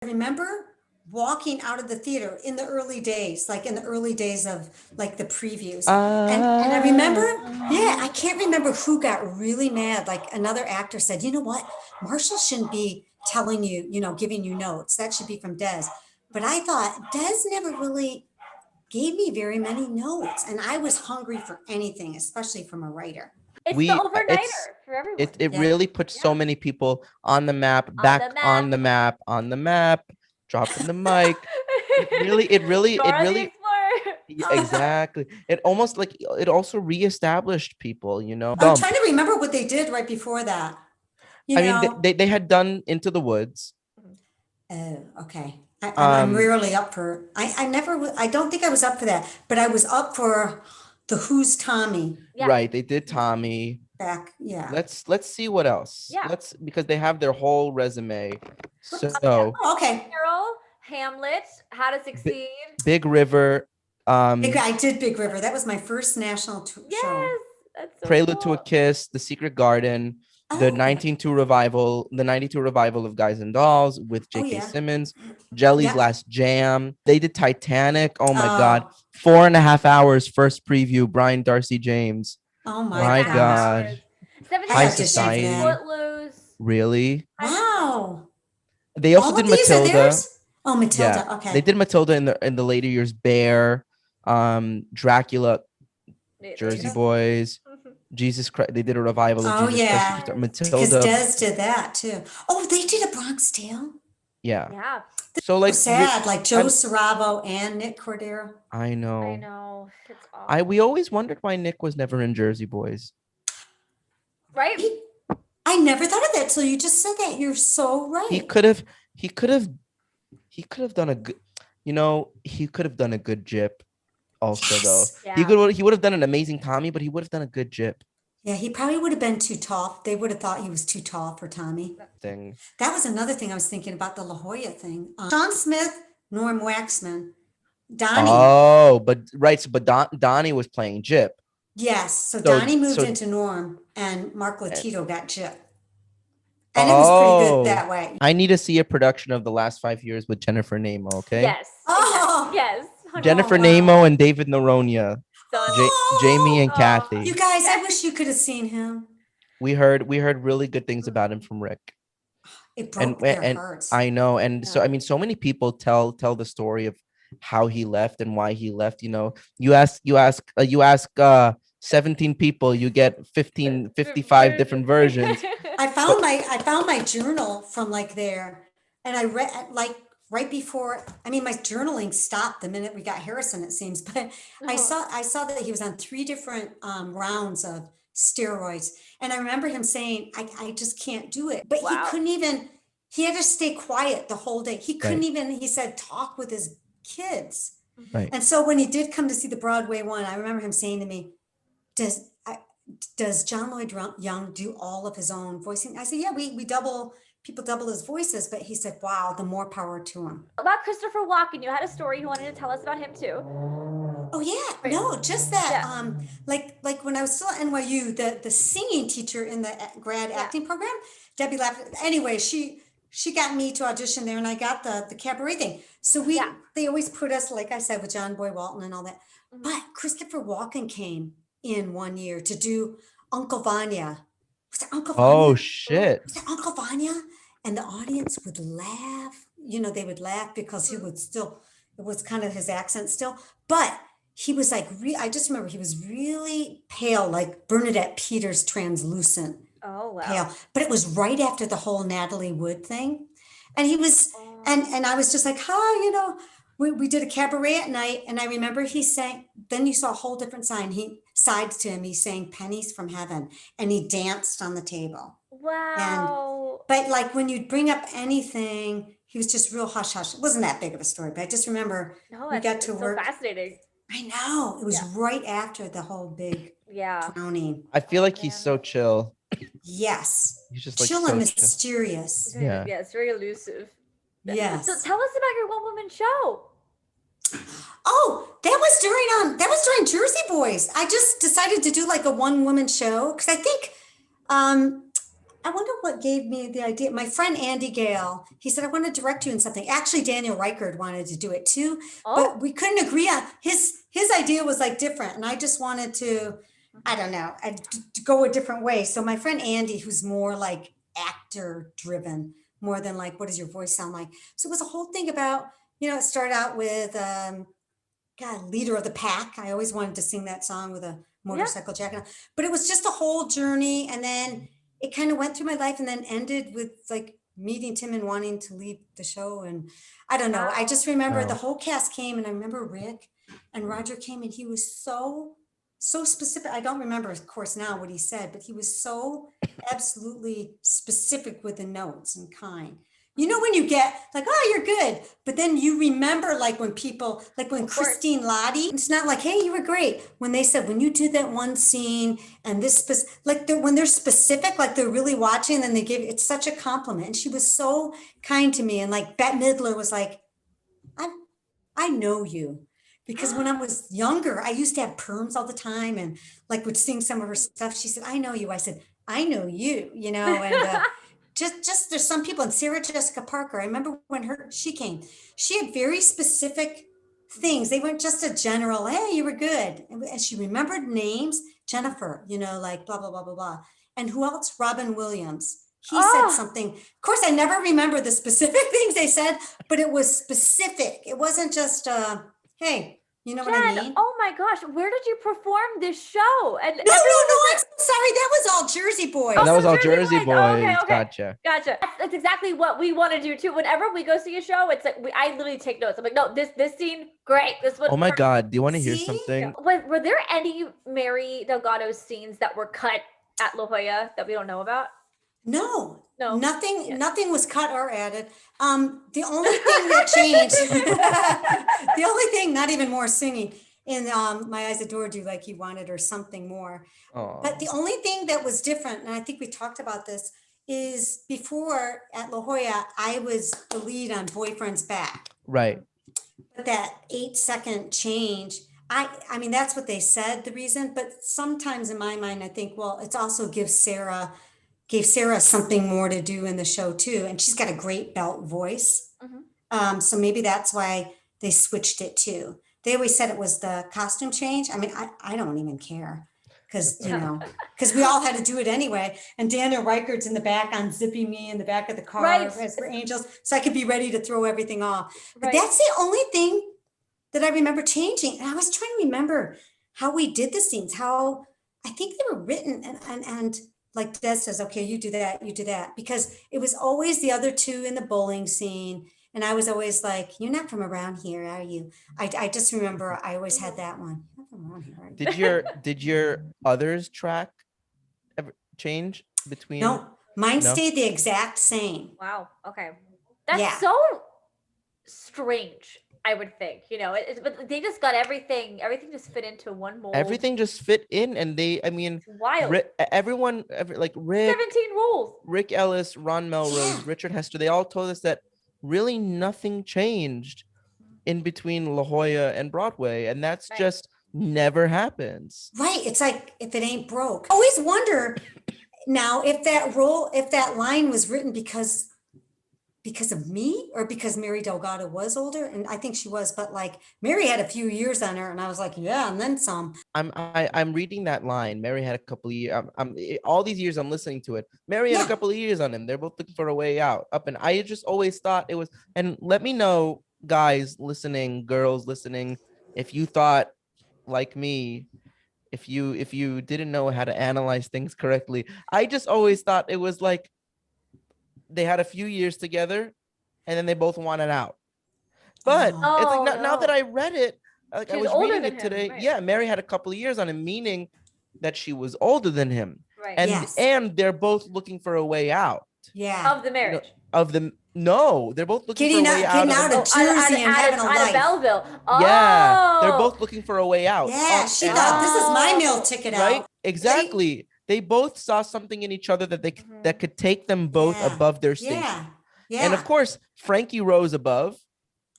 remember walking out of the theater in the early days, like in the early days of like the previews. And I remember, yeah, I can't remember who got really mad. Like another actor said, you know what? Marshall shouldn't be telling you, giving you notes. That should be from Des. But I thought Des never really gave me very many notes. And I was hungry for anything, especially from a writer. It's the overnighter for everyone. It Yeah. really puts so many people on the map, back on the map, dropping the mic. It really exactly. It almost like it also reestablished people, you know. I'm trying to remember what they did right before that. I mean, they had done Into the Woods. Oh, okay. I'm rarely up for. I don't think I was up for that, but I was up for the Who's Tommy. Yeah. Right, they did Tommy. Back, yeah. Let's see what else. Yeah. Because they have their whole resume. So okay. Carol, Hamlet, How to Succeed, Big River. I did Big River. That was my first national show. That's so Prelude cool. to a Kiss, The Secret Garden, the 92 revival of Guys and Dolls with J.K. Simmons, Jelly's Last Jam. They did Titanic. Oh my God. 4.5 hours first preview, Brian Darcy James. Oh my God. High Society. Footloose. Really? Wow. They also did Matilda. Oh, Matilda. Yeah. Okay. They did Matilda in the later years. Bear, Dracula, Jersey Boys, Jesus Christ. They did a revival of Jesus Christ. Matilda. Because Des did that too. Oh, they did a Bronx Tale. Yeah. Yeah. So like sad, like Joe Saravo and Nick Cordero. I know. It's awful. We always wondered why Nick was never in Jersey Boys. Right? I never thought of that till you just said that. You're so right. He could have done a good, he could have done a good Jip also though. Yeah. He would have done an amazing Tommy, but he would have done a good Jip. Yeah, he probably would have been too tall. They would have thought he was too tall for Tommy. That was another thing I was thinking about, the La Jolla thing. Sean Smith, Norm Waxman, Donnie. Oh, but Donnie was playing Jip. Yes, so Donnie moved into Norm, and Mark Latito got Jip. And it was pretty good that way. I need to see a production of The Last 5 Years with Jennifer Naimo, okay? Yes. Oh. Yes. Jennifer Naimo and David Noronha. Jamie and Kathy. You guys, I wish you could have seen him. We heard really good things about him from Rick. It broke their hearts. I know. And so, I mean, so many people tell the story of how he left and why he left. You know, you ask 17 people, you get 55 different versions. I found my journal from like there, and I read like right before. I mean, my journaling stopped the minute we got Harrison, it seems. But I saw that he was on 3 different rounds of steroids, and I remember him saying, "I just can't do it." But he couldn't even. He had to stay quiet the whole day. He couldn't even. He said, talk with his kids. Right. And so when he did come to see the Broadway one, I remember him saying to me, does John Lloyd Young do all of his own voicing? I said, yeah, people double his voices, but he said, wow, the more power to him. About Christopher Walken, you had a story you wanted to tell us about him too. Oh yeah, no, just that, like when I was still at NYU, the singing teacher in the grad acting program, Debbie Lapp, anyway, she got me to audition there, and I got the cabaret thing. So they always put us, like I said, with John Boy Walton and all that. Mm-hmm. But Christopher Walken came in one year to do Uncle Vanya. Was it Uncle Vanya? Oh shit! Was it Uncle Vanya? And the audience would laugh. You know, they would laugh because he would still. It was kind of his accent still, but he was like. I just remember he was really pale, like Bernadette Peters, translucent. Oh wow! Pale, but it was right after the whole Natalie Wood thing, and he was, and I was just like, you know. We did a cabaret at night, and I remember he sang, then you saw a whole different side to him. He sang Pennies from Heaven, and he danced on the table. Wow. But like when you'd bring up anything, he was just real hush hush. It wasn't that big of a story, but I just remember we got to work. So fascinating. I know. It was right after the whole big drowning. I feel like he's so chill. Yes. He's just like chill so and mysterious. Yeah, it's very elusive. Yes. So tell us about your one-woman show. Oh, that was during Jersey Boys. I just decided to do like a one-woman show because I think I wonder what gave me the idea. My friend Andy Gale, he said, I want to direct you in something. Actually, Daniel Reichard wanted to do it too, Oh, but we couldn't agree on his idea was like different. And I just wanted to, I don't know, to go a different way. So my friend Andy, who's more like actor driven, more than like, what does your voice sound like? So it was a whole thing about, it started out with, God, Leader of the Pack. I always wanted to sing that song with a yeah. motorcycle jacket on. But it was just a whole journey. And then it kind of went through my life and then ended with like meeting Tim and wanting to leave the show. And I don't know. I just remember the Wow. whole cast came and I remember Rick and Roger came and he was so specific. I don't remember, of course, now what he said, but he was so absolutely specific with the notes and kind. You know, when you get like, oh, you're good. But then you remember like when people, like when Of course. Christine Lottie, it's not like, hey, you were great. When they said, when you did that one scene and this, like when they're specific, like they're really watching, then they give, it's such a compliment. And she was so kind to me. And like Bette Midler was like, I know you. Because when I was younger, I used to have perms all the time and like would sing some of her stuff. She said, I know you. I said, I know you, and just there's some people, and Sarah Jessica Parker, I remember when she came, she had very specific things. They weren't just a general, hey, you were good. And she remembered names, Jennifer, like blah, blah, blah, blah, blah. And who else? Robin Williams. He said Oh, something. Of course, I never remember the specific things they said, but it was specific. It wasn't just, hey, you know what I Jen, mean? oh my gosh, where did you perform this show? And No, everyone was I'm so sorry. That was all Jersey Boys. And that was all Jersey Jersey Boys. Oh, okay, Boys. okay. Gotcha. Gotcha. That's exactly what we want to do too. Whenever we go see a show, it's like I literally take notes. I'm like, no, this scene, great. This one. Oh my perfect. God. Do you want to hear See? something? Were there any Mary Delgado scenes that were cut at La Jolla that we don't know about? No, No. nothing, Yeah. nothing was cut or added. The only thing that changed, the only thing, not even more singing in My Eyes Adored You, like you wanted, or something more. But the Oh, only thing that was different, and I think we talked about this, is before at La Jolla, I was the lead on Boyfriend's Back. right. But that 8-second change, I mean, that's what they said, the reason, but sometimes in my mind, I think, well, it's also gave Sarah something more to do in the show too. And she's got a great belt voice. Mhm. So maybe that's why they switched it too. They always said it was the costume change. I mean, I don't even care because, because we all had to do it anyway. And Daniel Reichard's in the back on zipping me in the back of the car Right. as for Angels. So I could be ready to throw everything off. But Right. that's the only thing that I remember changing. And I was trying to remember how we did the scenes, how I think they were written and like Des says, okay, you do that, because it was always the other two in the bowling scene. And I was always like, you're not from around here, are you? I just remember I always had that one. You're not from around here, are you? Did your others track ever change between? No, mine No? stayed the exact same. Wow. Okay. That's Yeah. so strange. I would think, but they just got everything just fit into one mold. Everything just fit in, and I mean, It's wild. everyone, like Rick, 17 rules. Rick Ellis, Ron Melrose, Yeah. Richard Hester, they all told us that really nothing changed in between La Jolla and Broadway, and that's Right. just never happens. Right. It's like if it ain't broke. I always wonder now if that line was written because of me or because Mary Delgado was older. And I think she was, but like Mary had a few years on her and I was like, yeah, and then some. I'm reading that line. Mary had a couple of years. All these years I'm listening to it. Mary had a Yeah. couple of years on him. They're both looking for a way out. Up, and I just always thought it was. And let me know, guys listening, girls listening, if you thought like me, if you didn't know how to analyze things correctly. I just always thought it was like they had a few years together, and then they both wanted out. But Oh. it's like Oh, now that no. I read it, like I She's was older reading than it him, today. right. Yeah, Mary had a couple of years on him, meaning that she was older than him, Right. and Yes. they're both looking for a way out. Yeah. Of the marriage. No, they're both looking Getting for a way out, out. getting out of Jersey and having a out of life. Belleville. Yeah, they're Oh. both looking for a way out. Yeah. She and- thought this is my meal ticket right, out. exactly. They both saw something in each other that that could take them both Yeah. above their station. Yeah. Yeah. And of course, Frankie rose above.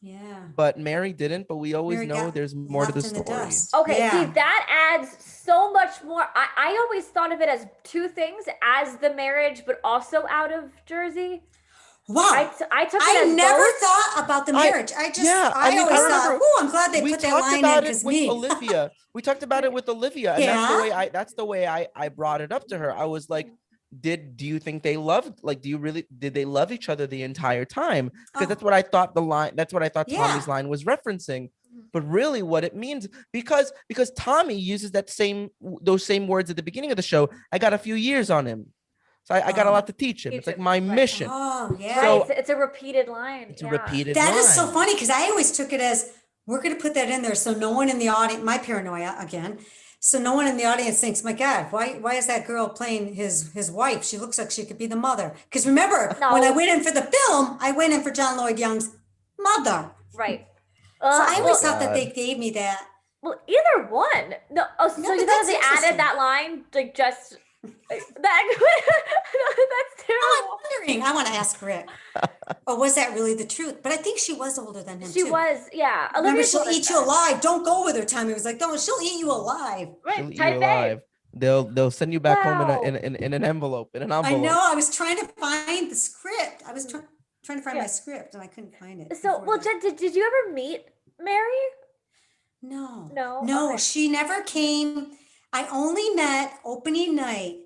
Yeah. but Mary didn't. But we always Mary know got there's more to left the in the story. dust. Okay, Yeah. see, that adds so much more. I always thought of it as two things, as the marriage, but also out of Jersey. Wow. I took it I as never both. thought about the marriage. I mean, always I remember thought, oh, I'm glad they we put that talked line about in it because with me. Olivia. We talked about it with Olivia, and that's the way I brought it up to her. I was like, do you think they loved, like, did they love each other the entire time? Because that's what I thought Tommy's line was referencing. But really what it means, because Tommy uses those same words at the beginning of the show. I got a few years on him. So I got a lot to teach him. It's like my mission. Oh, yeah. Right. It's a repeated line. It's a repeated That line. is so funny because I always took it as, we're going to put that in there so no one in the audience, my paranoia again, so no one in the audience thinks, my God, why is that girl playing his wife? She looks like she could be the mother. Because remember, when I went in for the film, I went in for John Lloyd Young's mother. Right. So I always thought that they gave me that. Well, either one. No. Oh, so you thought they added that line, like, just that? That's terrible. Oh, I'm wondering. I want to ask Rick. Or was that really the truth? But I think she was older than him. She was, yeah. Remember, she'll eat you alive. Don't go with her. Tommy was like, "Don't. She'll eat you alive." Right. She'll eat you alive. They'll send you back home in an envelope. I know. I was trying to find the script. I was trying to find my script and I couldn't find it. So, well, Jen, did you ever meet Mary? No. Okay. She never came. I only met opening night,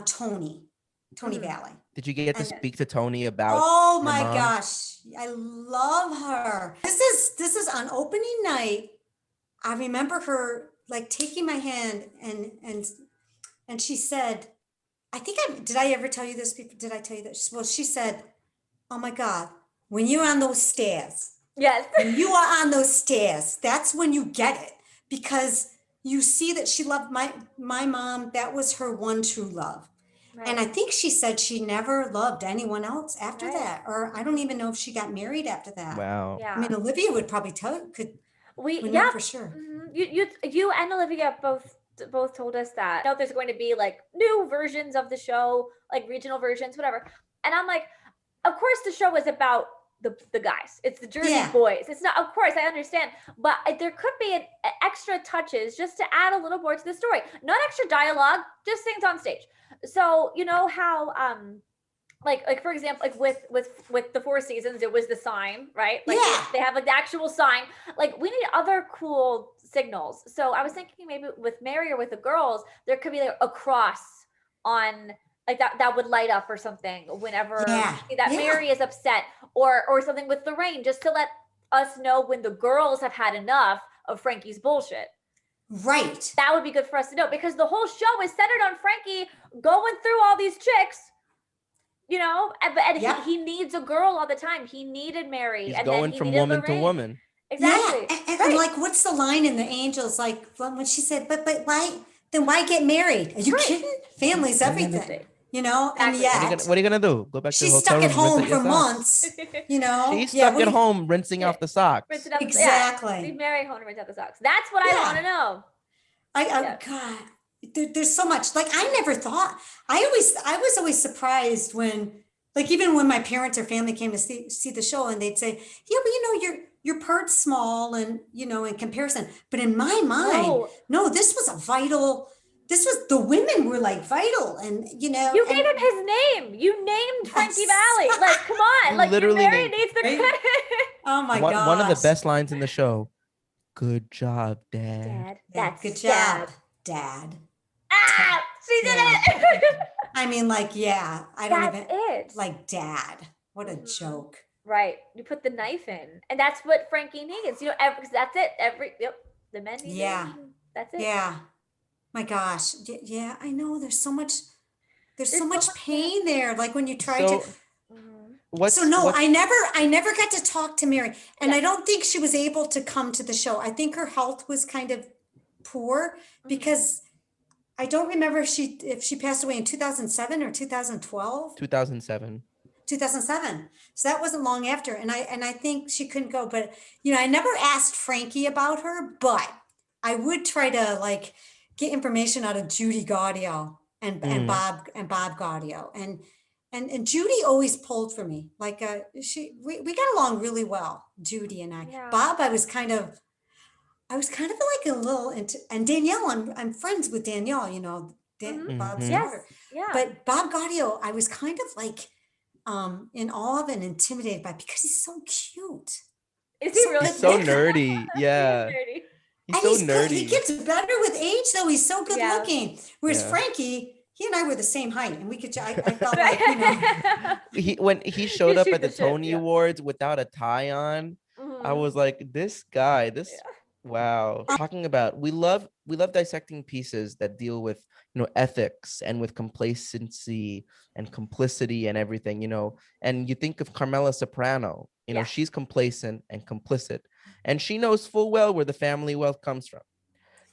Tony Valley. Did you get to speak to Tony about? Oh my gosh, I love her. This is on opening night. I remember her like taking my hand and she said, did I ever tell you this? Did I tell you this? Well, she said, "Oh my God, when you're on those stairs." Yes. When you are on those stairs, that's when you get it, because you see that she loved my mom. That was her one true love. Right. And I think she said she never loved anyone else after that. Or I don't even know if she got married after that. Wow. Yeah. I mean, Olivia would probably know for sure. Mm-hmm. You and Olivia both told us that. I know there's going to be like new versions of the show, like regional versions, whatever. And I'm like, of course the show is about the guys. It's the Jersey boys. It's not, of course I understand, but there could be an extra touches just to add a little more to the story. Not extra dialogue, just things on stage. So you know how like for example, like with the Four Seasons, it was the sign, right? Like they have like the actual sign. Like we need other cool signals. So I was thinking maybe with Mary or with the girls, there could be like a cross on, like that would light up or something whenever Mary is upset, or something with Lorraine, just to let us know when the girls have had enough of Frankie's bullshit. Right. That would be good for us to know, because the whole show is centered on Frankie going through all these chicks, you know, and he needs a girl all the time. He needed Mary. He's and going then from woman Lorraine. to woman. Exactly. Yeah. And like, what's the line in the Angels? Like when she said, but why? Then why get married? Are you kidding? Family's everything. You know, exactly. And what are you gonna do? Go back to the she's hotel stuck at home for socks? months. You know, she's stuck at home rinsing off the socks. Exactly. Leave Mary home to rinse out the socks. That's what I want to know. God, there's so much. Like I never thought. I was always surprised when, like, even when my parents or family came to see the show, and they'd say, "Yeah, but you know, your part's small, and you know, in comparison." But in my mind, no, this was a vital. This was, the women were like vital, and you know. You gave him his name. You named Frankie Valley. Like, come on. Like, literally Mary needs the credit. Oh my God. One of the best lines in the show. Good job, Dad. That's good job, Dad. Ah, she did it. I mean, like, I don't that's even. it. Like, Dad. What a joke. Right. You put the knife in, and that's what Frankie needs. You know, that's it. The men need it. That's it. Yeah. My gosh. Yeah, I know. There's so much pain there. Like when you try to. I never got to talk to Mary, and I don't think she was able to come to the show. I think her health was kind of poor, because I don't remember if she passed away in 2007 or 2012. 2007. 2007. So that wasn't long after, and I think she couldn't go. But you know, I never asked Frankie about her, but I would try to like get information out of Judy Gaudio and Bob Gaudio, and Judy always pulled for me. Like we got along really well, Judy and I. Yeah. Bob, I was kind of like a little into, and Danielle, I'm friends with Danielle, you know, Bob's Mhm. daughter. Yes. Yeah. But Bob Gaudio, I was kind of like in awe of and intimidated by because he's so cute. Is he so really He's so good-looking. nerdy. Yeah. He is nerdy. He's And so he's good. He nerdy. gets better with age, though. He's so good Yeah. looking. Whereas Yeah. Frankie, he and I were the same height, and we could. I felt like, you know, When he showed up shoot at the the shit, Tony yeah. Awards without a tie on, I Mhm. was like, this guy, Yeah. wow. Talking about we love dissecting pieces that deal with, you know, ethics and with complacency and complicity and everything, you know. And you think of Carmela Soprano, you know, Yeah. she's complacent and complicit, and she knows full well where the family wealth comes from.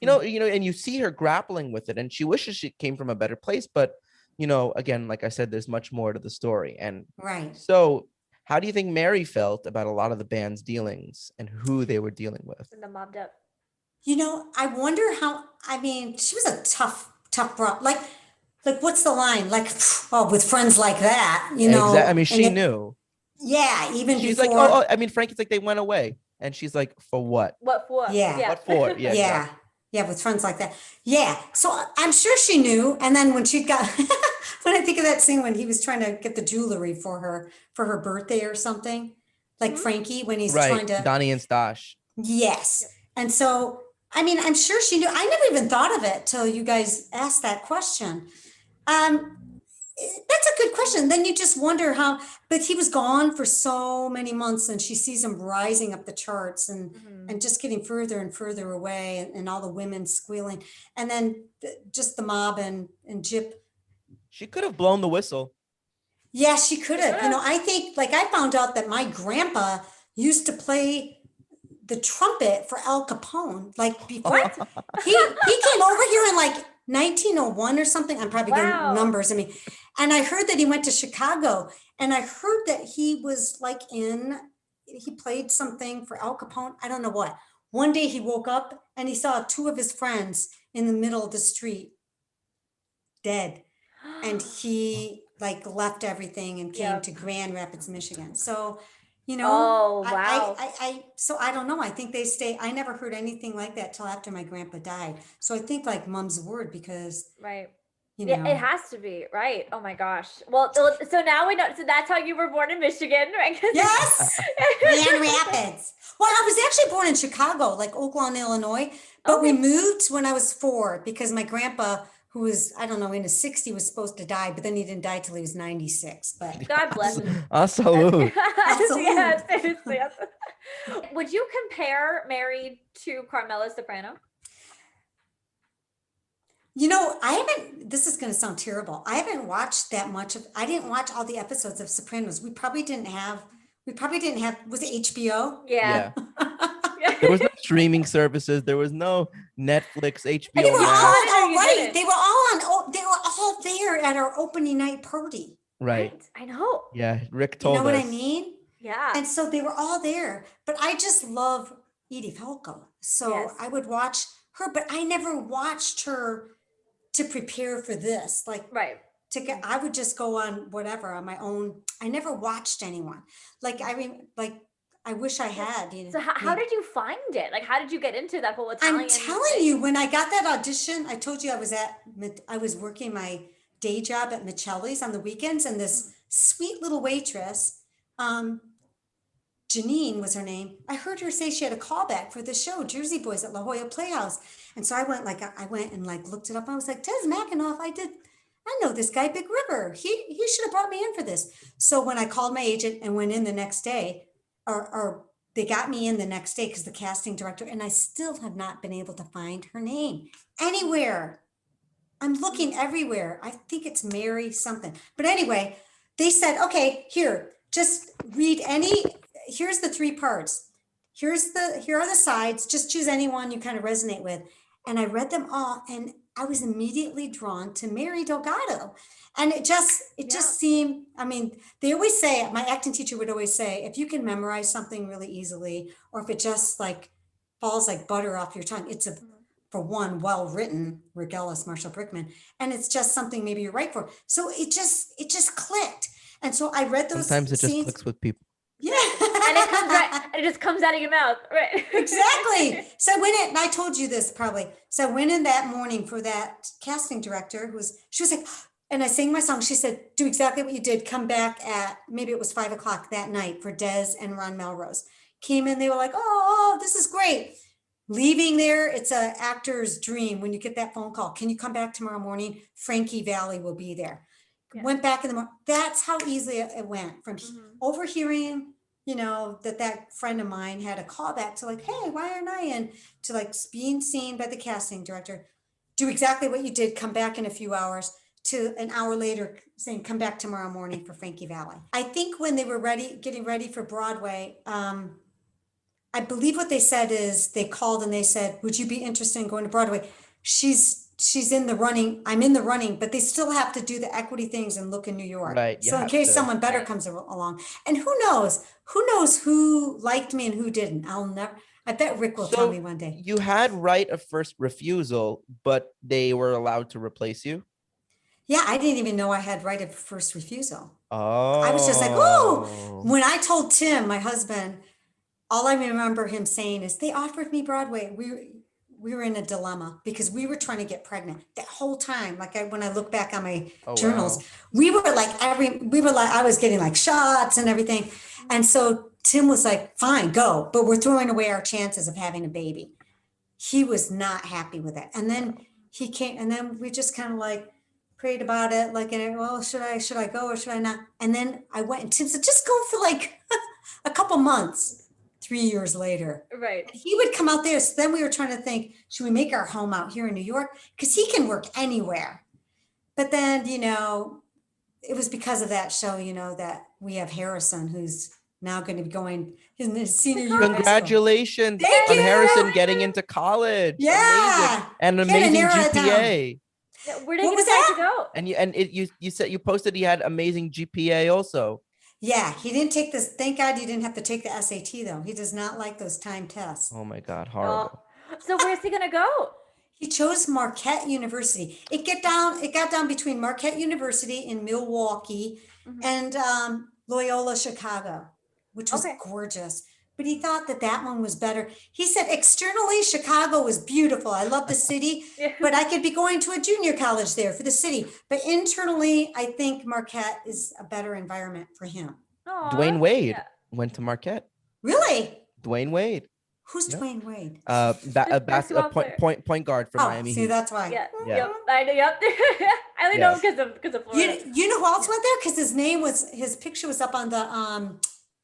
You know, and you see her grappling with it, and she wishes she came from a better place, but you know, again, like I said, there's much more to the story. And right. so how do you think Mary felt about a lot of the band's dealings and who they were dealing with? And the mobbed up. You know, I wonder how. I mean, she was a tough bro. Like what's the line? Like, oh, with friends like that, you know. Exactly. I mean, and she it- knew. Yeah, even She's like, before. I mean, Frankie's like, they went away, and she's like, for what? What for? Yeah. What for? Yeah. Yeah. Exactly. Yeah, with friends like that. Yeah. So I'm sure she knew. And then when she got, when I think of that scene when he was trying to get the jewelry for her birthday or something, like Mhm. Frankie, when he's Right. trying to, Donnie and Stash. yes. Yep. And so, I mean, I'm sure she knew. I never even thought of it till you guys asked that question. That's a good question. Then you just wonder how, but he was gone for so many months and she sees him rising up the charts and Mhm. just getting further and further away and all the women squealing. And then just the mob and Jip. She could have blown the whistle. Yeah, she could have. You could've. know, I think like I found out that my grandpa used to play the trumpet for Al Capone. Like before he came over here in like 1901 or something. I'm probably getting Wow. numbers. I mean, and I heard that he went to Chicago, and I heard that he was like he played something for Al Capone. I don't know what. One day he woke up and he saw two of his friends in the middle of the street, dead, and he like left everything and came Yep. to Grand Rapids, Michigan. So, you know, Oh, wow. so I don't know. I think they stay. I never heard anything like that till after my grandpa died. So I think like mom's word because, Right. you Yeah, know, it has to be, right? Oh my gosh. Well, so now we know. So that's how you were born in Michigan, right? 'Cause- yes, Grand Rapids. Well, I was actually born in Chicago, like Oak Lawn, Illinois, but we Okay. moved when I was 4 because my grandpa, who was, I don't know, in his 60s, was supposed to die, but then he didn't die till he was 96. But God bless him. Salud. Yeah, seriously. Would you compare Mary to Carmela Soprano? you know, this is going to sound terrible. I haven't watched that much I didn't watch all the episodes of Sopranos. We probably didn't have, was it HBO? Yeah. There was no streaming services. There was no Netflix, And HBO they were Max. all, it or you right. didn't. They were all there at our opening night party. Right. I know. Yeah. Rick You told know what us. I mean? Yeah. And so they were all there, but I just love Edie Falco. So Yes. I would watch her, but I never watched her to prepare for this. Like Right. I would just go on whatever on my own. I never watched anyone. Like I wish I had. You know, So how did you find it? Like, how did you get into that whole Italian? I'm telling thing? you, when I got that audition, I told you I was working my day job at Michelli's on the weekends, and this sweet little waitress, Janine was her name. I heard her say she had a callback for the show, Jersey Boys at La Jolla Playhouse. And so I went and looked it up. I was like, Des McAnuff, I know this guy, Big River. He should have brought me in for this. So when I called my agent and went in the next day, or they got me in the next day because the casting director, and I still have not been able to find her name anywhere. I'm looking everywhere. I think it's Mary something. But anyway, they said, okay, here, just read here's the 3 parts. Here are the sides. Just choose any one you kind of resonate with. And I read them all and I was immediately drawn to Mary Delgado. And it just seemed, I mean, they always say, my acting teacher would always say, if you can memorize something really easily, or if it just like falls like butter off your tongue, it's a for one, well written, Rick Ellis, Marshall Brickman, and it's just something maybe you're right for. So it just clicked. And so I read those Sometimes it just scenes. clicks with people. Yeah. And it comes right, and it just comes out of your mouth. Right. Exactly. So I went in, and I told you this probably. So I went in that morning for that casting director she was like, and I sang my song. She said, do exactly what you did. Come back at, maybe it was 5:00 that night for Des and Ron Melrose. Came in, they were like, oh, this is great. Leaving there, it's an actor's dream when you get that phone call. Can you come back tomorrow morning? Frankie Valli will be there. Yeah. Went back in the morning. That's how easily it went from overhearing, that friend of mine had a call back to like, hey, why aren't I in? To like being seen by the casting director. Do exactly what you did. Come back in a few hours. To an hour later saying, come back tomorrow morning for Frankie Valli. I think when they were getting ready for Broadway, I believe what they said is they called and they said, would you be interested in going to Broadway? She's in the running. I'm in the running, but they still have to do the equity things and look in New York. Right. So in case someone better comes along, and who knows who liked me and who didn't. I bet Rick will tell me one day. You had right of first refusal, but they were allowed to replace you? Yeah, I didn't even know I had right of first refusal. Oh. I was just like, oh, when I told Tim, my husband, all I remember him saying is they offered me Broadway. We were in a dilemma because we were trying to get pregnant that whole time. Like when I look back on my journals, wow. we were like, I was getting like shots and everything. And so Tim was like, fine, go, but we're throwing away our chances of having a baby. He was not happy with it. And then he came, and then we just kind of like prayed about it. Like, well, should I go or should I not? And then I went, and Tim said, just go for like a couple months. 3 years later. Right. And he would come out there. So then we were trying to think, should we make our home out here in New York? Because he can work anywhere. But then, it was because of that show, that we have Harrison, who's now going to be going in his senior year. Congratulations on Harrison getting into college. Yeah. Amazing. And an amazing GPA. Where did he decide to go? And you said you posted he had amazing GPA also. Yeah, he didn't take this. Thank God you didn't have to take the SAT though. He does not like those time tests. Oh my God, horrible. So where's he gonna go? He chose Marquette University. It got down between Marquette University in Milwaukee and Loyola Chicago, which was gorgeous. But he thought that one was better. He said externally, Chicago was beautiful. I love the city, but I could be going to a junior college there for the city. But internally, I think Marquette is a better environment for him. Aww. Dwayne Wade went to Marquette. Really? Dwayne Wade. Who's Dwayne Wade? Point guard for Miami. See, that's why. Yeah. Yep. I know. Yep. I only know because of Florida. You know who else went there? Because his picture was up on the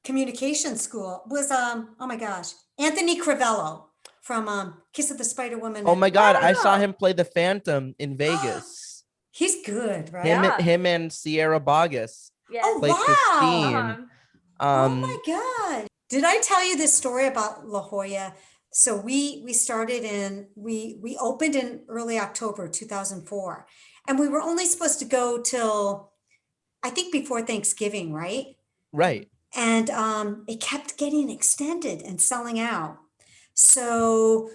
communication school. Was oh my gosh, Anthony Crivello from Kiss of the Spider Woman. Oh my God, I saw him play the Phantom in Vegas. He's good, right? Him and Sierra Bogus. Yeah. Oh played wow. Christine. Oh my God. Did I tell you this story about La Jolla? So we started we opened in early October 2004, and we were only supposed to go till I think before Thanksgiving, right? Right. And it kept getting extended and selling out. So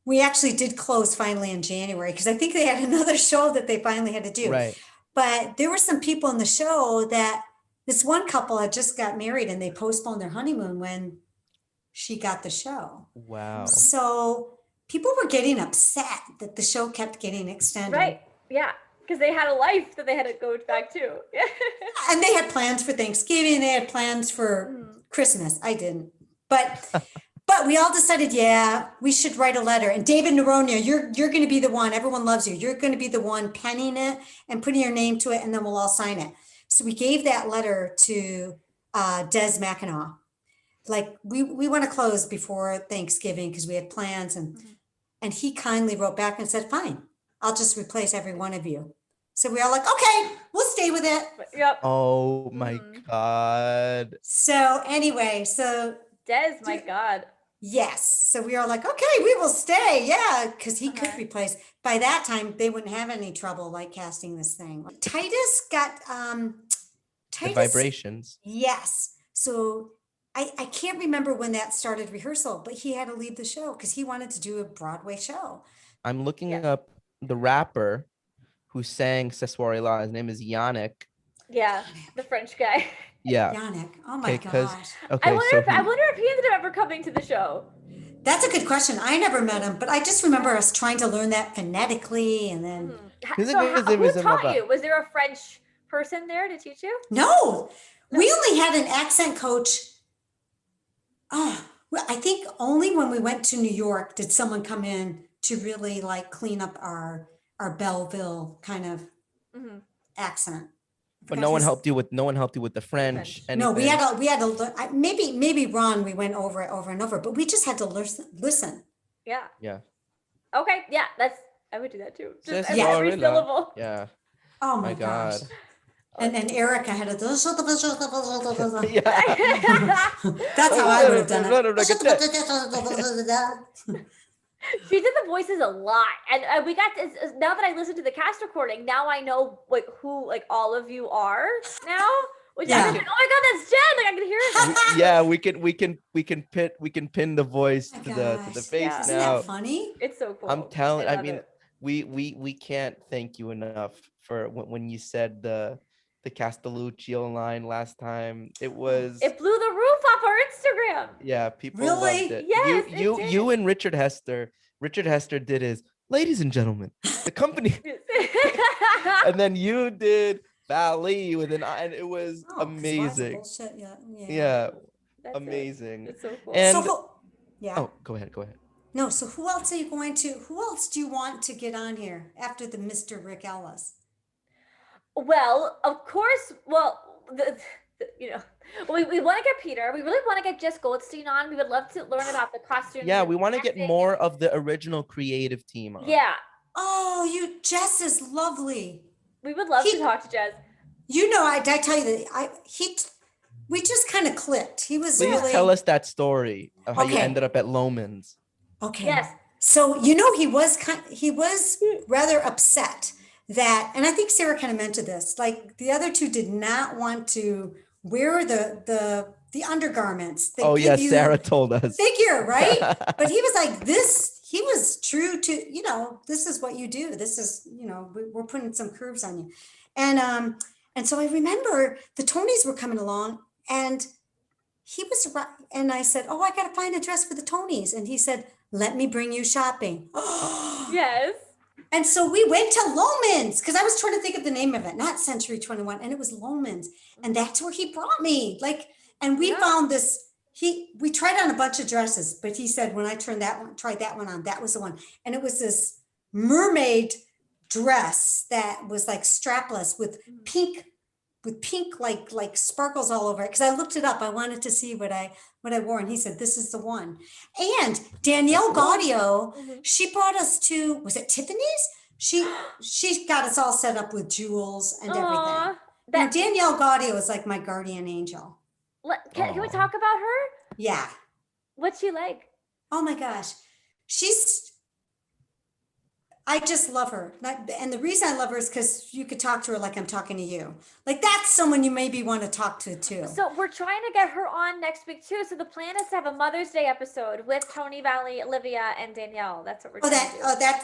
we actually did close finally in January because I think they had another show that they finally had to do. Right. But there were some people in the show that this one couple had just got married and they postponed their honeymoon when she got the show. Wow. So people were getting upset that the show kept getting extended. Right. Yeah. Because they had a life that they had to go back to. And they had plans for Thanksgiving. They had plans for Christmas. I didn't. But we all decided, we should write a letter. And David Noronha, you're going to be the one. Everyone loves you. You're going to be the one penning it and putting your name to it, and then we'll all sign it. So we gave that letter to Des Mackinac. Like, we want to close before Thanksgiving because we had plans. And he kindly wrote back and said, fine, I'll just replace every one of you. So we all like, okay, we'll stay with it. Yep. Oh my God. So anyway, Des, my God. Yes. So we are like, okay, we will stay. Yeah. Because he could replace. By that time, they wouldn't have any trouble like casting this thing. Titus got The vibrations. Yes. So I can't remember when that started rehearsal, but he had to leave the show because he wanted to do a Broadway show. I'm looking Yeah. up the rapper who sang Ce Soir Là. His name is Yannick. Yeah, the French guy. Yeah. Yannick. Oh my Okay, because gosh. okay, I so wonder if he ended up ever coming to the show. That's a good question. I never met him, but I just remember us trying to learn that phonetically and then Who taught you? Was there a French person there to teach you? No. We only had an accent coach. Oh, well, I think only when we went to New York did someone come in to really like clean up our Belleville kind of accent. but no one helped you with the French. No, we anything. had to learn. Maybe Ron, we went over it over and over, but we just had to listen. Yeah. Yeah. Okay. Yeah, I would do that too. Just Ce Soir every Là. syllable. Yeah. Oh my God. gosh. And Erica had to. That's how I would have done it. She did the voices a lot, and we got this. Now that I listened to the cast recording, now I know like who like all of you are now. Which I was like, oh my god, that's Jen! Like I can hear it. Yeah, we can pin the voice to the face Isn't now. that funny? It's so cool. I'm telling. I love mean, it. we can't thank you enough for when you said the Castelluccio line last time. It blew the roof off our Instagram. Yeah, people Really? loved it. Yes, you and Richard Hester. Richard Hester did his "Ladies and gentlemen, the company," and then you did Bali with an I, and it was amazing. Bullshit. Yeah, That's amazing. It's so cool. And yeah. oh, go ahead. No, so who else are you going to? Who else do you want to get on here after the Mr. Rick Ellis? Well, of course. Well, we want to get Peter. We really want to get Jess Goldstein on. We would love to learn about the costumes. Yeah, we want to get more of the original creative team on. Yeah. Oh, Jess is lovely. We would love to talk to Jess. You know, I tell you that we just kind of clicked. He was Please really. tell us that story of how you ended up at Loman's. Okay. Yes. So he was rather upset that, and I think Sarah kind of mentioned this. Like the other two did not want to wear the undergarments. Sarah told us. Figure, right? But he was like this. He was true to this is what you do. This is we're putting some curves on you, and so I remember the Tonys were coming along, and he was right. And I said, "Oh, I got to find a dress for the Tonys," and he said, "Let me bring you shopping." Yes. And so we went to Loman's because I was trying to think of the name of it, not Century 21, and it was Loman's, and that's where he brought me. And we found this. We tried on a bunch of dresses, but he said when I tried that one on, that was the one, and it was this mermaid dress that was like strapless with pink like sparkles all over it. Because I looked it up, I wanted to see what I wore, and he said this is the one. And Danielle Gaudio, she brought us to, was it Tiffany's? She got us all set up with jewels and everything. Danielle Gaudio is like my guardian angel. Can we talk about her? Yeah. What's she like? Oh my gosh. I just love her. And the reason I love her is because you could talk to her like I'm talking to you. Like that's someone you maybe want to talk to too. So we're trying to get her on next week too. So the plan is to have a Mother's Day episode with Tony, Valley, Olivia, and Danielle. That's what we're trying to do.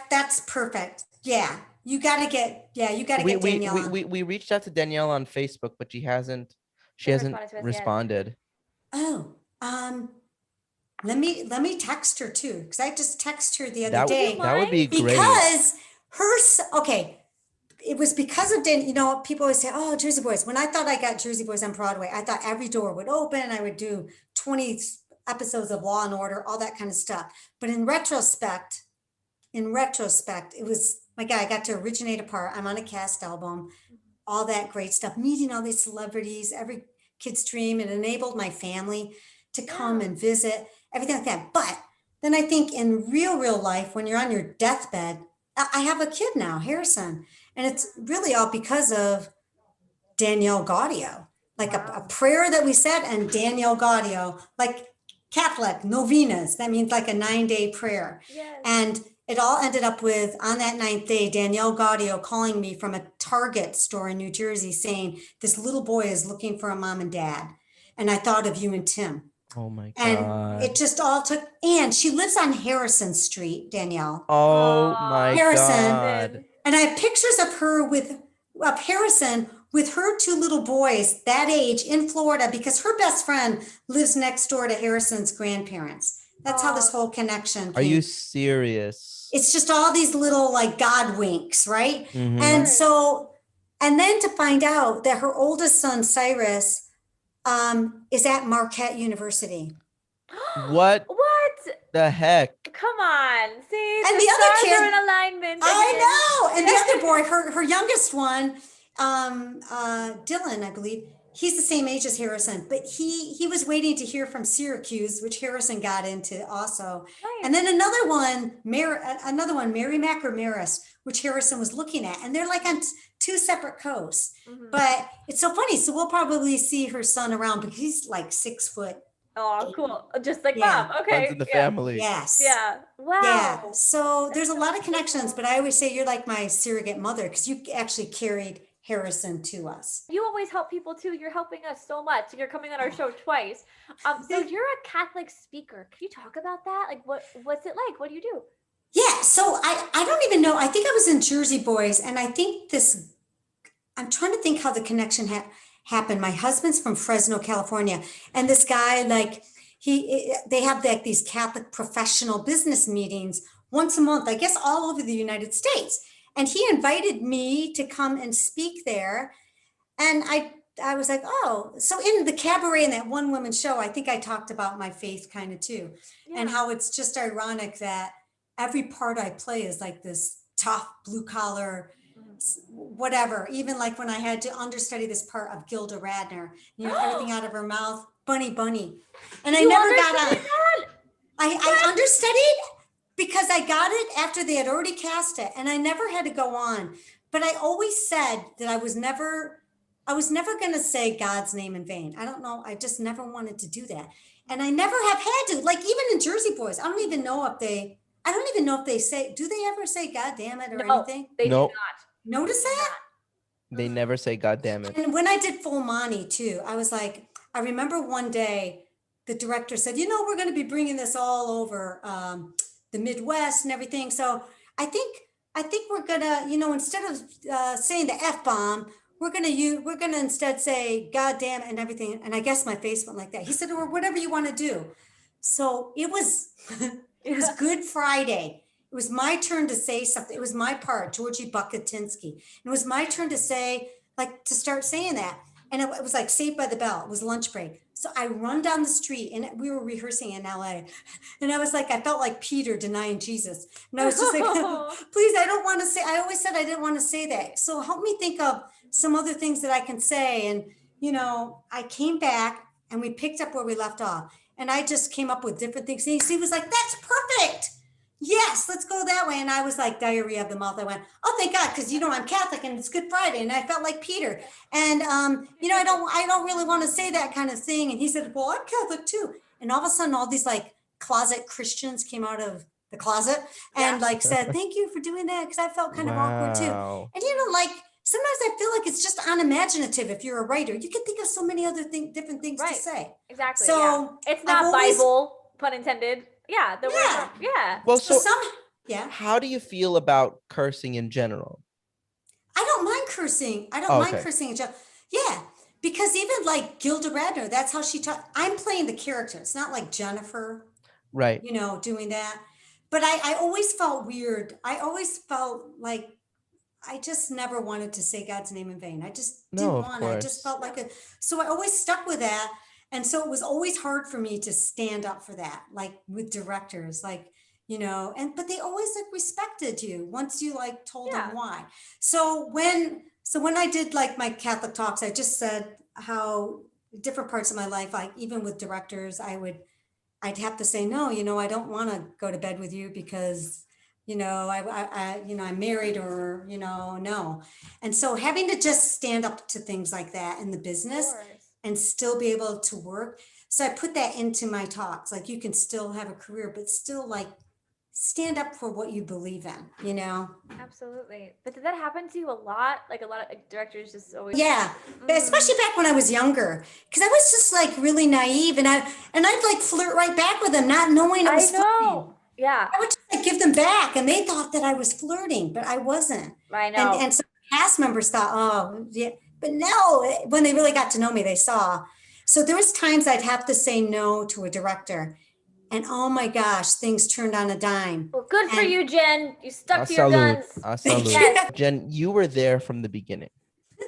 That's perfect. Yeah. You got to get Danielle. We reached out to Danielle on Facebook, but she hasn't responded. Oh, let me text her too, because I just texted her the other day. That would be great. Because it was because of people always say, "Oh, Jersey Boys." When I thought I got Jersey Boys on Broadway, I thought every door would open. I would do 20 episodes of Law and Order, all that kind of stuff. But in retrospect, it was my God. I got to originate a part. I'm on a cast album, all that great stuff. Meeting all these celebrities, every kid's dream. It enabled my family to come and visit, everything like that. But then I think in real life, when you're on your deathbed, I have a kid now, Harrison, and it's really all because of Danielle Gaudio, like a prayer that we said, and Danielle Gaudio, like Catholic novenas. That means like a 9-day prayer. Yes. And it all ended up with, on that 9th day, Danielle Gaudio calling me from a Target store in New Jersey saying, this little boy is looking for a mom and dad. And I thought of you and Tim. Oh my And it God. just all took, and she lives on Harrison Street, Danielle. Oh Aw, my Harrison. God. And I have pictures of her of Harrison with her two little boys that age in Florida because her best friend lives next door to Harrison's grandparents. That's how this aw, whole connection Are you came. serious? It's just all these little like God winks, right? of Mm-hmm. And course. so, and then to find out that her oldest son, Cyrus, is at Marquette University. What What? the heck? Come on. See, And the the other stars are kid, in alignment I again. know. And the other boy, her youngest one, Dylan, I believe, he's the same age as Harrison, but he was waiting to hear from Syracuse, which Harrison got into also. And Nice. then another one, Mary Mac or Maris, which Harrison was looking at, and they're like on two separate coasts. Mhm. But it's so funny. So we'll probably see her son around because he's like 6 foot. Oh, cool. Just like Yeah. mom. Runs Okay. in the Yeah. family. Yes. Yeah. Yeah. Wow. So there's That's a so lot of connections, cool. but I always say you're like my surrogate mother because you actually carried Harrison to us. You always help people too. You're helping us so much. You're coming on our show twice. So you're a Catholic speaker. Can you talk about that? Like, what's it like? What do you do? Yeah. So I don't even know. I think I was in Jersey Boys, and I think I'm trying to think how the connection happened. My husband's from Fresno, California, and this guy, like, they have like these Catholic professional business meetings once a month, I guess, all over the United States. And he invited me to come and speak there. And I was like, oh, so in the cabaret in that one woman show, I think I talked about my faith kind of too, and Yeah. how it's just ironic that every part I play is like this tough blue collar, whatever. Even like when I had to understudy this part of Gilda Radner, everything out of her mouth, bunny, and I You never got on. understudied that? I understudied because I got it after they had already cast it, and I never had to go on. But I always said that I was never going to say God's name in vain. I don't know. I just never wanted to do that. And I never have had to, like, even in Jersey Boys, I don't even know if they say, do they ever say God damn it or No, anything? they do Nope. not. Notice They do that? not. They never say God damn it. And when I did Full Monty too, I was like, I remember one day the director said, we're going to be bringing this all over the Midwest and everything. So I think we're gonna, instead of saying the F bomb, we're gonna instead say God damn it and everything. And I guess my face went like that. He said, or whatever you want to do. So it was it was Good Friday. It was my turn to say something. It was my part, Georgie Buckatinsky. It was my turn to say, like, to start saying that. And it was like Saved by the Bell. It was lunch break. So I run down the street, and we were rehearsing in LA. And I was like, I felt like Peter denying Jesus. And I was just like, please, I don't want to say, I always said I didn't want to say that. So help me think of some other things that I can say. And, I came back and we picked up where we left off. And I just came up with different things. And he was like, that's perfect. Yes, let's go that way. And I was like diarrhea of the mouth. I went, oh, thank God, because I'm Catholic and it's Good Friday, and I felt like Peter. And I don't really want to say that kind of thing. And he said, well, I'm Catholic too. And all of a sudden, all these like closet Christians came out of the closet and like said, thank you for doing that, because I felt kind of awkward too. Wow. And like sometimes I feel like it's just unimaginative. If you're a writer, you can think of so many other different things to say. Exactly. So yeah. It's not Bible, pun intended. Yeah. The words are, yeah. Well, so yeah. How do you feel about cursing in general? I don't mind cursing. I don't mind cursing in general. Yeah. Because even like Gilda Radner, that's how she taught. I'm playing the character. It's not like Jennifer, right? Doing that. But I always felt weird. I always felt like I just never wanted to say God's name in vain. I just didn't want to. I just felt like so I always stuck with that. And so it was always hard for me to stand up for that, like with directors, like, but they always like respected you once you like told them why. So when I did like my Catholic talks, I just said how different parts of my life, like even with directors, I'd have to say, no, I don't want to go to bed with you because, I'm married, or, no. And so having to just stand up to things like that in the business and still be able to work. So I put that into my talks. Like, you can still have a career, but still like stand up for what you believe in, you know? Absolutely. But did that happen to you a lot? Like a lot of directors just always. Yeah, especially back when I was younger, because I was just like really naive, and I'd like flirt right back with them, not knowing it I was flirting. know. Yeah. I would just like give them back, and they thought that I was flirting, but I wasn't. I know. And some cast members thought, oh, yeah, but no. When they really got to know me, they saw. So there was times I'd have to say no to a director, and oh my gosh, things turned on a dime. Well, good for And- you, Jen. You stuck to your Salud. guns. Salud. Yes. Jen, you were there from the beginning,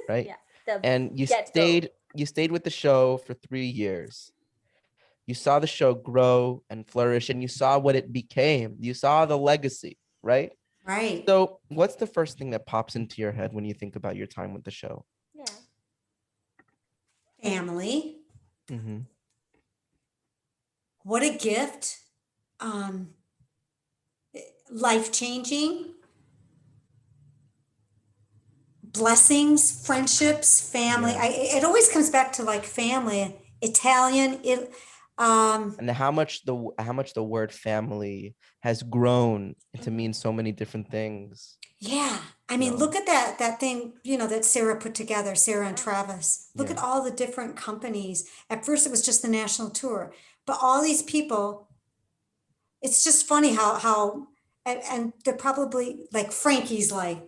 right? Yeah. And you get-go. stayed with the show for 3 years. You saw the show grow and flourish, and you saw what it became. You saw the legacy, right? Right. So what's the first thing that pops into your head when you think about your time with the show? Yeah. Family. Mm-hmm. What a gift. Life-changing. Blessings, friendships, family. Yeah. It always comes back to like family. Italian. And how much the word family has grown to mean so many different things. Yeah. I mean, No. look at that thing, that Sarah put together, Sarah and Travis. Look Yeah. at all the different companies. At first it was just the national tour, but all these people, it's just funny how and they're probably like Frankie's life,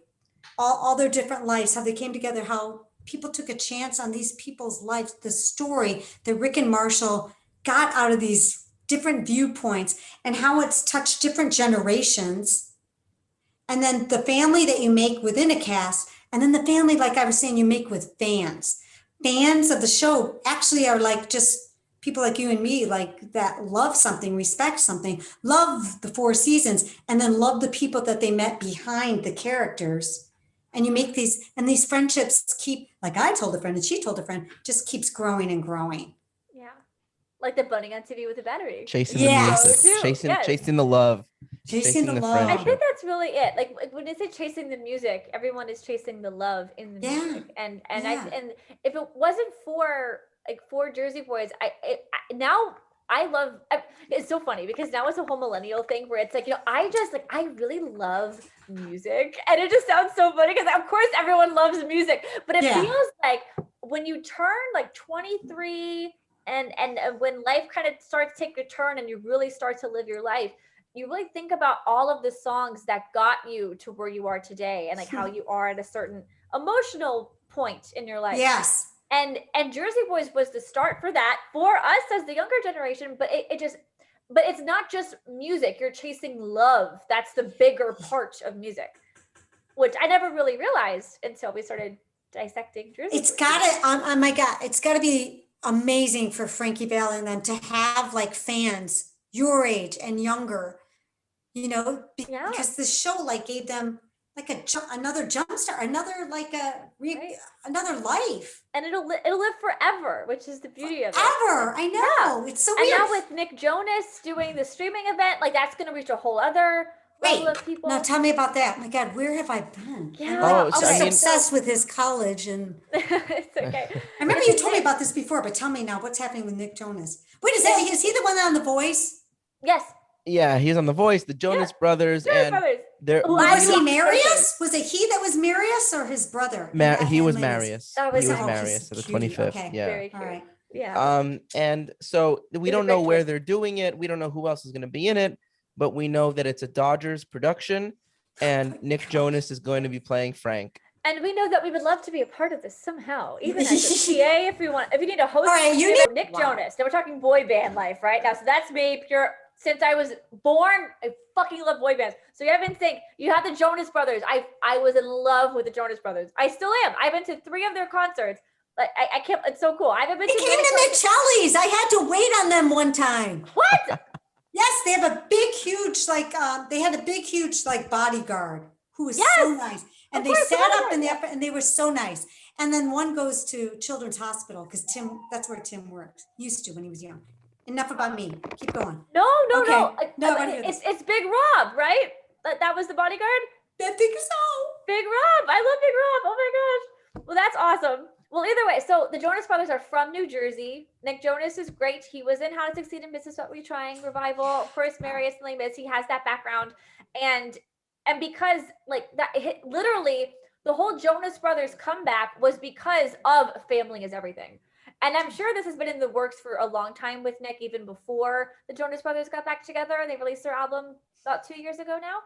all their different lives, how they came together, how people took a chance on these people's lives, the story that Rick and Marshall got out of these different viewpoints, and how it's touched different generations. And then the family that you make within a cast, and then the family, like I was saying, you make with fans. Fans of the show actually are like just people like you and me, like that love something, respect something, love the Four Seasons, and then love the people that they met behind the characters. And you make these friendships keep, like I told a friend and she told a friend, just keeps growing and growing. Yeah. Like the bunny on TV with the battery. Chasing Yes. the music, So true, chasing the love, Chasing the love. I friendship. think that's really it. Like when they say chasing the music, everyone is chasing the love in the music. And Yeah. and if it wasn't for Jersey Boys, now I love. It's so funny because now it's a whole millennial thing where it's like, I really love music, and it just sounds so funny because of course everyone loves music, but it feels like when you turn like 23 and when life kind of starts to take a turn and you really start to live your life, you really think about all of the songs that got you to where you are today and like how you are at a certain emotional point in your life. Yes. And Jersey Boys was the start for that for us as the younger generation, but but it's not just music. You're chasing love. That's the bigger part of music, which I never really realized until we started dissecting Jersey Boys. It's gotta, oh my God, it's gotta be amazing for Frankie Valli and them to have like fans your age and younger, because the show like gave them like another jump start, another like another life. And it'll live forever, which is the beauty of it. Ever, I know. Yeah. It's so weird. And now with Nick Jonas doing the streaming event, like that's going to reach a whole other level of people. Now tell me about that. My God, where have I been? Yeah. I'm just obsessed with his college and. It's okay. I remember you told me about this before, but tell me now what's happening with Nick Jonas. Wait, is he the one on The Voice? Yes. Yeah, he's on The Voice, the Jonas Brothers, and was he Marius? Was it he that was Marius or his brother? He was Marius. He was Marius at the 25th. Okay. Yeah. Very cute. All right. Yeah. And so we don't know where they're doing it. We don't know who else is going to be in it, but we know that it's a Dodgers production, and Nick Jonas is going to be playing Frank. And we know that we would love to be a part of this somehow, even as a PA if you need a host. All right, you need Nick Jonas. Now we're talking boy band life, right? Now, so that's me pure. Since I was born, I fucking love boy bands. So you have NSYNC, you have the Jonas Brothers. I was in love with the Jonas Brothers. I still am. I've been to 3 of their concerts. Like I can't. It's so cool. I haven't been. They came to Michelli's. I had to wait on them one time. What? Yes, they have a big, huge they had a big, huge bodyguard who was so nice, and they sat up in the and they were so nice. And then one goes to Children's Hospital because that's where Tim worked. Used to when he was young. Enough about me. Keep going. No. It's Big Rob, right? That was the bodyguard? I think so. Big Rob. I love Big Rob. Oh my gosh. Well, that's awesome. Well, either way, so the Jonas Brothers are from New Jersey. Nick Jonas is great. He was in How to Succeed in Business What We're Trying revival. Of course, Mary is Les Mis. He has that background, and because like that, literally the whole Jonas Brothers comeback was because of Family Is Everything. And I'm sure this has been in the works for a long time with Nick, even before the Jonas Brothers got back together. They released their album about 2 years ago now.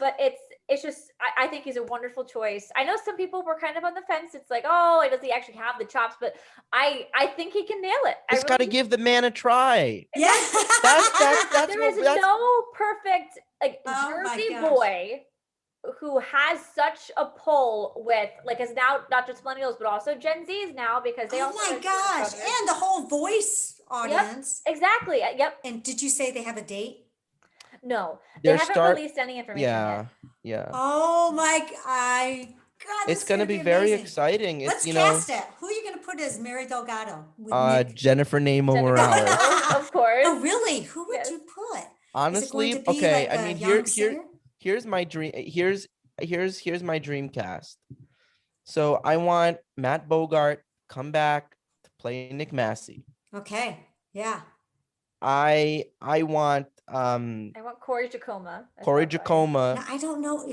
But it's just I think he's a wonderful choice. I know some people were kind of on the fence. It's like, oh, does he actually have the chops? But I think he can nail it. Just got to give the man a try. Yeah. That's there is no perfect like Jersey boy who has such a pull with like is now not just millennials but also Gen Zs now because they also. Oh my gosh! And the whole voice audience. Yep, exactly. Yep. And did you say they have a date? No, they haven't released any information yet. Yeah. Oh my! God, it's going to be very exciting. Let's cast it. Who are you going to put as Mary Delgado? Jennifer Naimo Morales. Of course. Oh really? Who would you put? Honestly, okay. Like I mean, here's my dream. Here's my dream cast. So I want Matt Bogart come back to play Nick Massey. Okay. Yeah. I want Corey Jacoma. No, I don't know.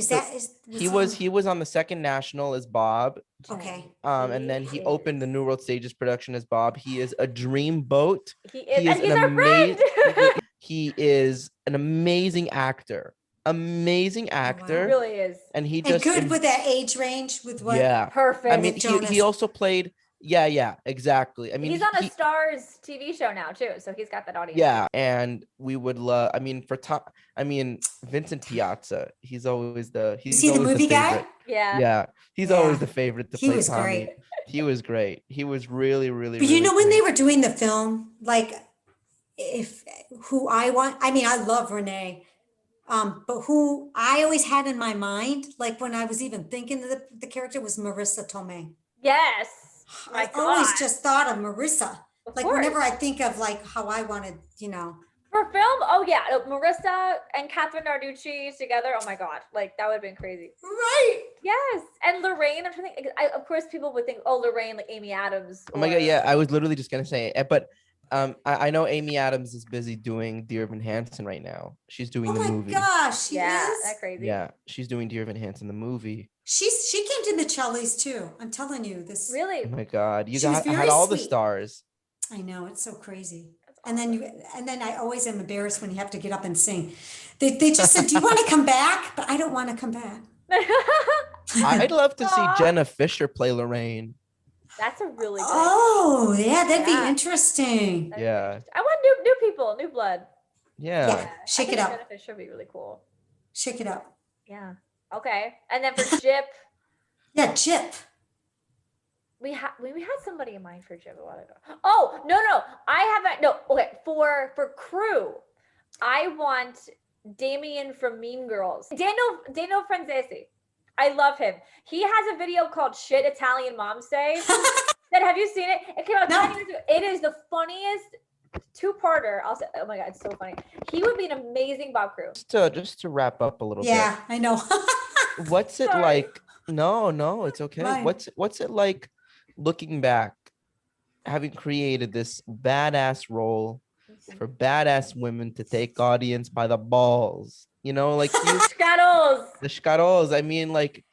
He was on the Second National as Bob. Okay. And then he opened the New World Stages production as Bob. He is a dreamboat. He is and he's our friend. He is an amazing actor. Amazing actor. He really is. And he just good with that age range with what? Yeah. Perfect. I mean, he also played. Yeah, exactly. I mean, he's on a Stars TV show now too, so he's got that audience. Yeah, and we would love. I mean, Vincent Piazza. He's always the. Is he the movie guy? Yeah. Yeah, he's always the favorite to play. He was Tommy. great. He was great. He was really. But you know, when they were doing the film, like, I love Renee. But who I always had in my mind, like when I was even thinking of the character, was Marissa Tomei. Yes. I always just thought of Marissa. Like whenever I think of like how I wanted, For film, oh yeah, Marissa and Catherine Narducci together. Oh my God, like that would have been crazy. Right. Yes, and Lorraine. I'm trying to think. Of course, people would think, oh, Lorraine, like Amy Adams. Oh my God, yeah. I was literally just gonna say it, but I know Amy Adams is busy doing Dear Evan Hansen right now. She's doing the movie. Oh my gosh, she is. That crazy. Yeah, she's doing Dear Evan Hansen the movie. She came to the Chellies too. I'm telling you this. Really? Oh my God, had all the stars. I know, it's so crazy. And then I always am embarrassed when you have to get up and sing. They just said, "Do you want to come back?" But I don't want to come back. I'd love to see Jenna Fisher play Lorraine. That's a really good. Oh yeah, that'd be interesting. I want new people, new blood. Yeah. Shake it up. Jenna Fisher would be really cool. Shake it up. Yeah. Okay. And then for Jip. Yeah, Jip. We had somebody in mind for Jip a while ago. Oh, no. I haven't. No. Okay. For Crew, I want Damien from Mean Girls. Daniel Franzese. I love him. He has a video called Shit Italian Moms Say. Have you seen it? It came out 10 years ago. It is the funniest two-parter. I'll say, oh my God, it's so funny. He would be an amazing Bob Crew. Just to wrap up a little bit. Yeah, I know. What's it like? No, it's okay. Fine. What's it like looking back, having created this badass role for badass women to take audience by the balls? Like the Shkaros. I mean, like,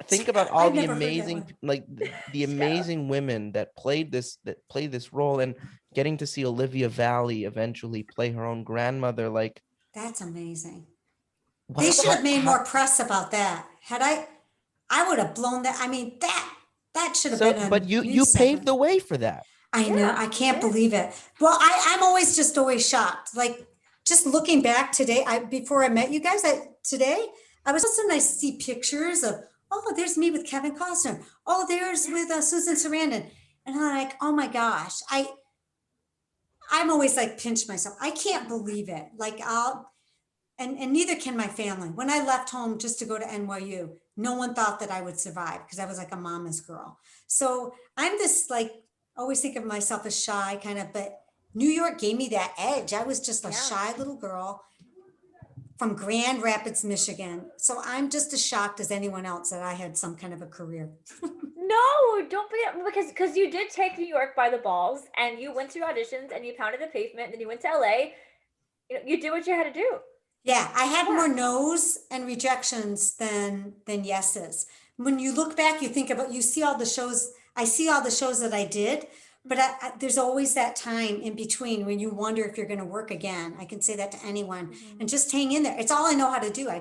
think about all the amazing, like the amazing women that played this role, and getting to see Olivia Valli eventually play her own grandmother. Like, that's amazing. They should have made more press about that. Had I would have blown that. I mean, that should have been. But you paved the way for that. I know. I can't believe it. Well, I'm always shocked. Like, just looking back today, before I met you guys, today I was also nice to see pictures of, oh, there's me with Kevin Costner. Oh, there's with Susan Sarandon. And I'm like, oh my gosh, I'm always like pinch myself. I can't believe it. Like and neither can my family. When I left home just to go to NYU, no one thought that I would survive because I was like a mama's girl. So I'm this like, always think of myself as shy kind of, but New York gave me that edge. I was just a shy little girl from Grand Rapids, Michigan. So I'm just as shocked as anyone else that I had some kind of a career. No, don't be, because you did take New York by the balls, and you went to auditions, and you pounded the pavement, and then you went to LA. You did what you had to do. Yeah, I had more no's and rejections than yeses. When you look back, you see all the shows. I see all the shows that I did, but there's always that time in between when you wonder if you're going to work again. I can say that to anyone, and just hang in there. It's all I know how to do. I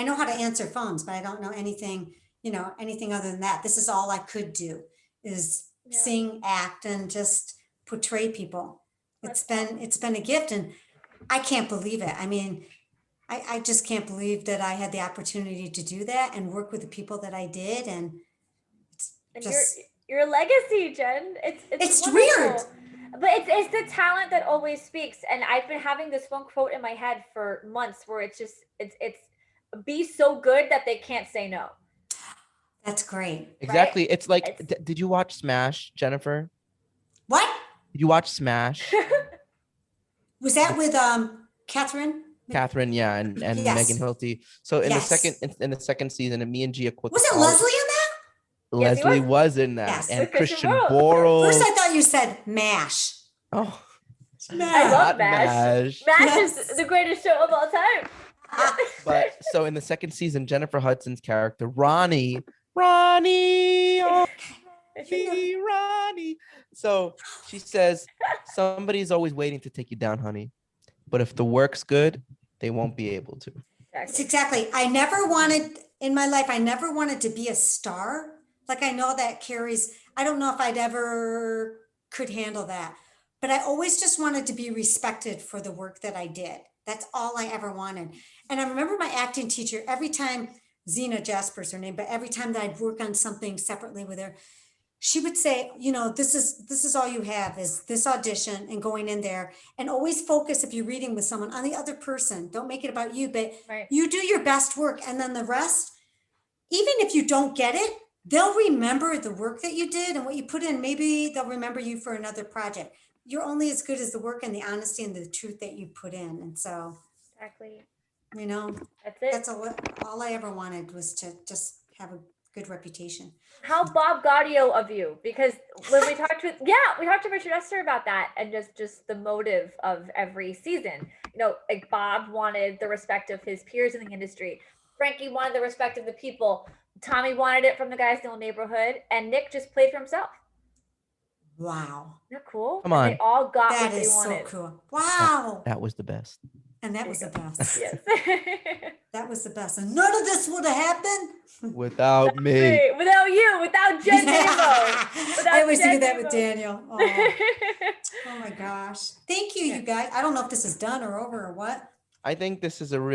know how to answer phones, but I don't know anything, anything other than that. This is all I could do, is sing, act, and just portray people. It's been a gift, and I can't believe it. I mean, I just can't believe that I had the opportunity to do that and work with the people that I did. And your legacy, Jen. It's weird. But it's the talent that always speaks. And I've been having this one quote in my head for months where it's be so good that they can't say no. That's great. Exactly. Right? It's like, did you watch Smash, Jennifer? What? Did you watch Smash? Was that with Catherine? Catherine, yeah, and Megan Hilty. So in the second season, and me and Gia was it Leslie in that? Leslie was in that, and Christian Borle. First, I thought you said MASH. Oh, I love MASH. MASH is the greatest show of all time. But so in the second season, Jennifer Hudson's character Ronnie. So she says, somebody's always waiting to take you down, honey. But if the work's good, they won't be able to. Exactly. I never wanted to be a star. Like, I know that carries, I don't know if I'd ever could handle that, but I always just wanted to be respected for the work that I did. That's all I ever wanted. And I remember my acting teacher, every time, Zena Jasper's her name, but every time that I'd work on something separately with her, she would say, this is all you have, is this audition and going in there, and always focus, if you're reading with someone, on the other person. Don't make it about you, but you do your best work. And then the rest, even if you don't get it, they'll remember the work that you did and what you put in. Maybe they'll remember you for another project. You're only as good as the work and the honesty and the truth that you put in. And so, exactly, that's it. That's all I ever wanted, was to just have a good reputation. How Bob Gaudio of you, because when we talked to Richard Esther about that, and just the motive of every season, like Bob wanted the respect of his peers in the industry, Frankie wanted the respect of the people, Tommy wanted it from the guys in the neighborhood, and Nick just played for himself. Wow. Isn't that cool? Come on. And they all got that what they wanted. So cool. Wow. That was the best. And that was the best. Yes. That was the best. And none of this would have happened without me. Great. Without you, without Jen Naimo. I always do that with Daniel. Oh my gosh. Thank you, you guys. I don't know if this is done or over or what. I think this is a real